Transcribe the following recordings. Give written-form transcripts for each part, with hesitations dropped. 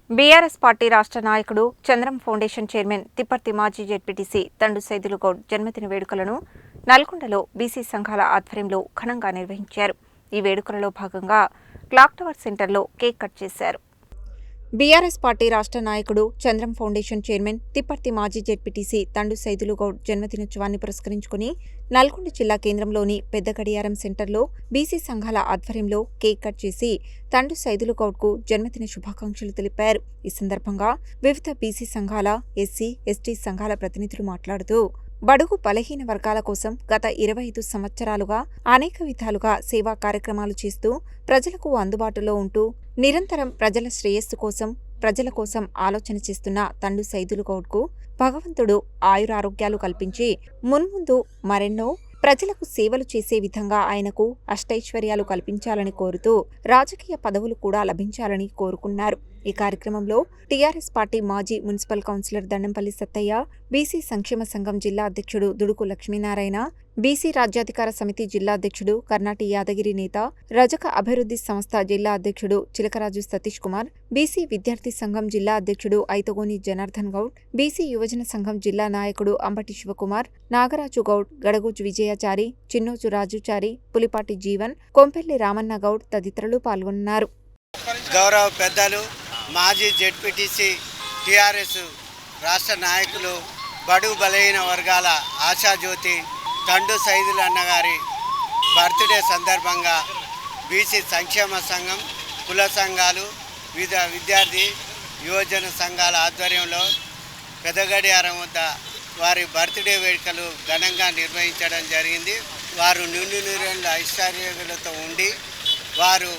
BRS party రాష్ట్ర నాయకుడు Chandram foundation chairman Tipparthi మాజీ జెడ్పీటీసీ తండు సైదులు గౌడ్ జన్మదిన వేడుకలను నల్గొండలో బీసీ సంఘాల ఆధ్వర్యంలో ఘనంగా నిర్వహించారు. ఈ వేడుకలలో భాగంగా క్లాక్ టవర్ సెంటర్లో కేక్ కట్ చేశారు. బీఆర్ఎస్ పార్టీ రాష్ట్ర నాయకుడు చంద్రం ఫౌండేషన్ చైర్మన్ తిప్పర్తి మాజీ జెడ్పీటీసీ తండు సైదులు గౌడ్ జన్మదినోత్సవాన్ని పురస్కరించుకుని నల్గొండ జిల్లా కేంద్రంలోని పెద్ద గడియారం సెంటర్లో బీసీ సంఘాల ఆధ్వర్యంలో కేక్ కట్ చేసి తండు సైదులు గౌడ్కు జన్మదిన శుభాకాంక్షలు తెలిపారు. ఈ సందర్భంగా వివిధ బీసీ సంఘాల, ఎస్సీ, ఎస్టీ సంఘాల ప్రతినిధులు మాట్లాడుతూ బడుగు బలహీన వర్గాల కోసం గత 25 సంవత్సరాలుగా అనేక విధాలుగా సేవా కార్యక్రమాలు చేస్తూ ప్రజలకు అందుబాటులో ఉంటూ నిరంతరం ప్రజల శ్రేయస్సు కోసం ప్రజల కోసం ఆలోచన చేస్తున్న తండు సైదులు గౌడ్కు భగవంతుడు ఆయురారోగ్యాలు కల్పించి మున్ముందు మరెన్నో ప్రజలకు సేవలు చేసే విధంగా ఆయనకు అష్టైశ్వర్యాలు కల్పించాలని కోరుతూ రాజకీయ పదవులు కూడా లభించాలని కోరుకున్నారు. ఈ కార్యక్రమంలో టీఆర్ఎస్ పార్టీ మాజీ municipal councillor Dandampalli Sattaiah, BC సంక్షేమ సంఘం జిల్లా అధ్యక్షుడు దుడుకు లక్ష్మీనారాయణ, బీసీ రాజ్యాధికార సమితి జిల్లా అధ్యక్షుడు కర్ణాటి యాదగిరి నేత, రజక అభివృద్ధి సంస్థ జిల్లా అధ్యక్షుడు చిలకరాజు సతీష్ కుమార్, బీసీ విద్యార్థి సంఘం జిల్లా అధ్యక్షుడు ఐతగోని జనార్దన్ గౌడ్, బీసీ యువజన సంఘం జిల్లా నాయకుడు అంబటి శివకుమార్, నాగరాజు గౌడ్, గడగోజు విజయాచారి, చిన్నోజు రాజుచారి, పులిపాటి జీవన్, కొంపెల్లి రామన్న గౌడ్ తదితరులు పాల్గొన్నారు. గౌరవ పెద్దలు మాజీ జెడ్పీటీసీ, టీఆర్ఎస్ రాష్ట్ర నాయకులు, బడుగు బలహీన వర్గాల ఆశాజ్యోతి తండు సైదులు అన్నగారి బర్త్డే సందర్భంగా బీసీ సంక్షేమ సంఘం, కుల సంఘాలు, వివిధ విద్యార్థి యువజన సంఘాల ఆధ్వర్యంలో పెదగడియారం వద్ద వారి బర్త్డే వేడుకలు ఘనంగా నిర్వహించడం జరిగింది. వారు నిండు నూరేళ్ల ఐశ్వర్యాలతో ఉండి వారు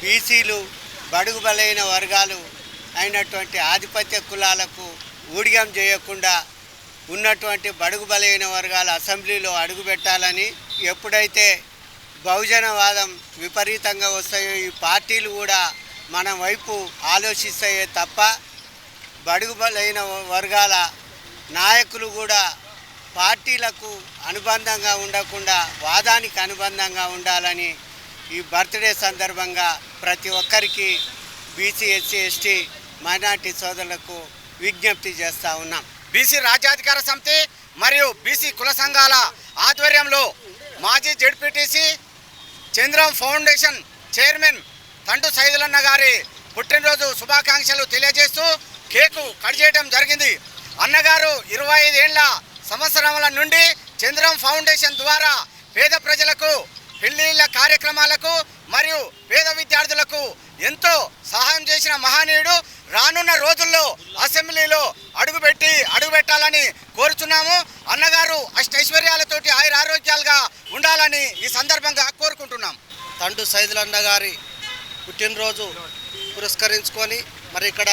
బీసీలు, బడుగు బలైన వర్గాలు అయినటువంటి ఆధిపత్య కులాలకు ఊడిగం చేయకుండా ఉన్నటువంటి బడుగు బలైన వర్గాల అసెంబ్లీలో అడుగుపెట్టాలని, ఎప్పుడైతే బహుజనవాదం విపరీతంగా వస్తాయో ఈ పార్టీలు కూడా మన వైపు ఆలోచిస్తాయే తప్ప బడుగు బలైన వర్గాల నాయకులు కూడా పార్టీలకు అనుబంధంగా ఉండకుండా వాదానికి అనుబంధంగా ఉండాలని ఈ బర్త్డే సందర్భంగా ప్రతి ఒక్కరికి బీసీ, ఎస్సీ, ఎస్టీ, మైనార్టీ సోదరులకు విజ్ఞప్తి చేస్తూ ఉన్నాం. బీసీ రాజ్యాధికార సమితి మరియు బీసీ కుల సంఘాల ఆధ్వర్యంలో మాజీ జెడ్పీటీసీ చంద్రం ఫౌండేషన్ చైర్మన్ తండు సైదులన్న గారి పుట్టినరోజు శుభాకాంక్షలు తెలియజేస్తూ కేకు కట్ చేయడం జరిగింది. అన్నగారు 25 ఏళ్ల సంవత్సరముల నుండి చంద్రం ఫౌండేషన్ ద్వారా పేద ప్రజలకు, పెళ్లిళ్ళ కార్యక్రమాలకు మరియు పేద విద్యార్థులకు ఎంతో సహాయం చేసిన మహనీయుడు. రానున్న రోజుల్లో అసెంబ్లీలో అడుగుపెట్టాలని కోరుచున్నాము. అన్నగారు అష్టైశ్వర్యాలతోటి ఆయురారోగ్యాలుగా ఉండాలని ఈ సందర్భంగా కోరుకుంటున్నాం. తండు సైదులన్న గారి పుట్టినరోజు పురస్కరించుకొని మరి ఇక్కడ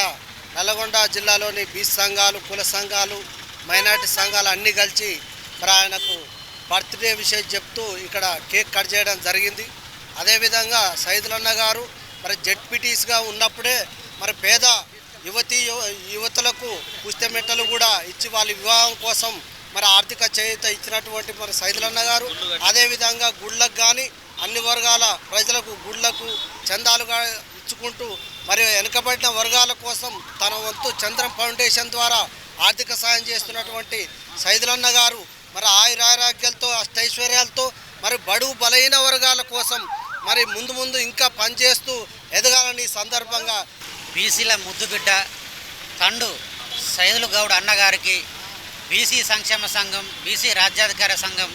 నల్గొండ జిల్లాలోని బీసీ సంఘాలు, కుల సంఘాలు, మైనార్టీ సంఘాలు అన్నీ కలిసి మరి ఆయనకు బర్త్డే విషయం చెప్తూ ఇక్కడ కేక్ కట్ చేయడం జరిగింది. అదేవిధంగా సైదులన్న గారు మరి జెడ్పీటీస్గా ఉన్నప్పుడే మరి పేద యువతులకు పుస్తమెట్టలు కూడా ఇచ్చి వాళ్ళ వివాహం కోసం మరి ఆర్థిక చేయూత ఇచ్చినటువంటి మరి సైదులన్న గారు, అదేవిధంగా గుళ్ళకు కానీ అన్ని వర్గాల ప్రజలకు గుళ్ళకు చందాలుగా ఇచ్చుకుంటూ మరి వెనుకబడిన వర్గాల కోసం తన వంతు చంద్రం ఫౌండేషన్ ద్వారా ఆర్థిక సాయం చేస్తున్నటువంటి సైదులన్న గారు మరి ఆయురారోగ్యాలతో, అష్టైశ్వర్యాలతో మరి బడుగు బలహీన వర్గాల కోసం మరి ముందు ఇంకా పనిచేస్తూ ఎదగాలని సందర్భంగా బీసీల ముద్దుబిడ్డ తండు సైదులు గౌడ్ అన్నగారికి బీసీ సంక్షేమ సంఘం, బీసీ రాజ్యాధికార సంఘం,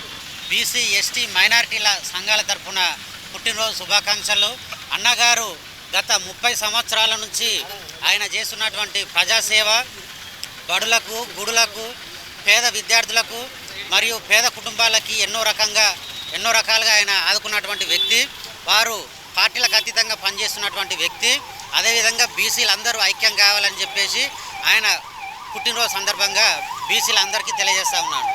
బీసీ, ఎస్టీ, మైనారిటీల సంఘాల తరఫున పుట్టినరోజు శుభాకాంక్షలు. అన్నగారు గత 30 సంవత్సరాల నుంచి ఆయన చేస్తున్నటువంటి ప్రజాసేవ బడులకు, గుడులకు, పేద విద్యార్థులకు మరియు పేద కుటుంబాలకి ఎన్నో రకాలుగా ఆయన ఆదుకున్నటువంటి వ్యక్తి. వారు పార్టీలకు అతీతంగా పనిచేస్తున్నటువంటి వ్యక్తి. అదేవిధంగా బీసీలందరూ ఐక్యం కావాలని చెప్పేసి ఆయన పుట్టినరోజు సందర్భంగా బీసీలందరికీ తెలియజేస్తూ ఉన్నాను.